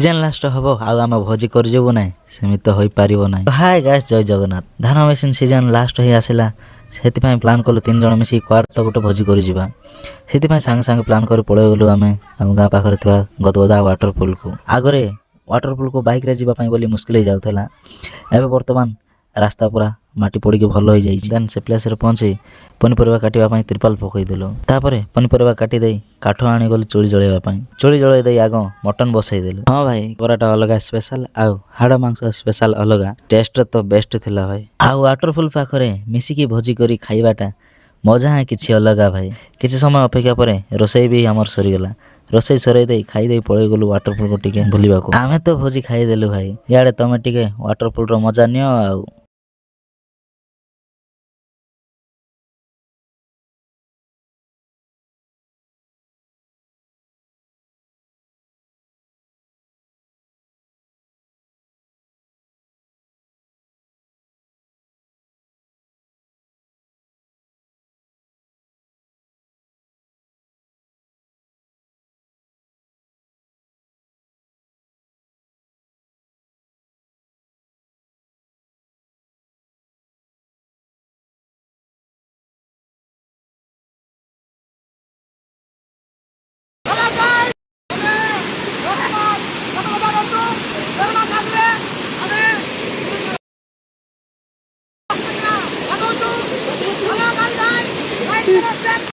Season last হব ଆଉ ଆମେ ଭୋଜି କରିଯିବୁ ନାହିଁ ସେମିତି ତ ହୋଇପାରିବ ନାହିଁ। ହାଏ ଗାଇସ୍, ଜୟ ଜଗନ୍ନାଥ। ଧାନ ମେସିନ୍ ସିଜନ୍ ଲାଷ୍ଟ ହେଇ ଆସିଲା, ସେଥିପାଇଁ ପ୍ଲାନ୍ କଲୁ 3 ଜଣ ମିଶିକି କୁଆଡ଼େ ତ ଗୋଟେ ଭୋଜି କରିଯିବା। ସେଥିପାଇଁ ସାଙ୍ଗେ ସାଙ୍ଗେ ପ୍ଲାନ୍ କରି ପଳେଇ ଗଲୁ ଆମେ ଆମ ଗାଁ ପାଖରେ ଥିବା ଗଦଗଦା ୱାଟରପୁଲକୁ। ଆଗରେ ୱାଟରପୁଲକୁ ବାଇକ୍ରେ ଯିବା ପାଇଁ ବୋଲି ମୁସ୍କିଲ ହେଇଯାଉଥିଲା, ଏବେ ବର୍ତ୍ତମାନ ରାସ୍ତା ପୁରା ମାଟି ପଡ଼ିକି ଭଲ ହେଇଯାଇଛି। ଦେନ୍ ସେ ପ୍ଲେସ୍ରେ ପହଞ୍ଚି ପନିପରିବା କାଟିବା ପାଇଁ ତ୍ରିପାଲ ପକାଇଦେଲୁ। ତାପରେ ପନିପରିବା କାଟି ଦେଇ କାଠ ଆଣିଗଲୁ ଚୁଳି ଜଳାଇବା ପାଇଁ। ଚୁଳି ଜଳାଇ ଦେଇ ଆଗ ମଟନ ବସାଇଦେଲୁ। ହଁ ଭାଇ, ପରାଟା ଅଲଗା ସ୍ପେଶାଲ ଆଉ ହାଡ଼ ମାଂସ ସ୍ପେଶାଲ ଅଲଗା। ଟେଷ୍ଟରେ ତ ବେଷ୍ଟ ଥିଲା ଭାଇ। ଆଉ ୱାଟରପୁଲ ପାଖରେ ମିଶିକି ଭୋଜି କରି ଖାଇବାଟା ମଜା ହିଁ କିଛି ଅଲଗା ଭାଇ। କିଛି ସମୟ ଅପେକ୍ଷା ପରେ ରୋଷେଇ ବି ଆମର ସରିଗଲା। ରୋଷେଇ ସରାଇ ଦେଇ ଖାଇଦେଇ ପଳେଇ ଗଲୁ ୱାଟରପୁଲକୁ ଟିକେ ବୁଲିବାକୁ। ଆମେ ତ ଭୋଜି ଖାଇଦେଲୁ ଭାଇ, ଇଆଡ଼େ ତମେ ଟିକେ ୱାଟରପୁଲର ମଜା ନିଅ ଆଉ।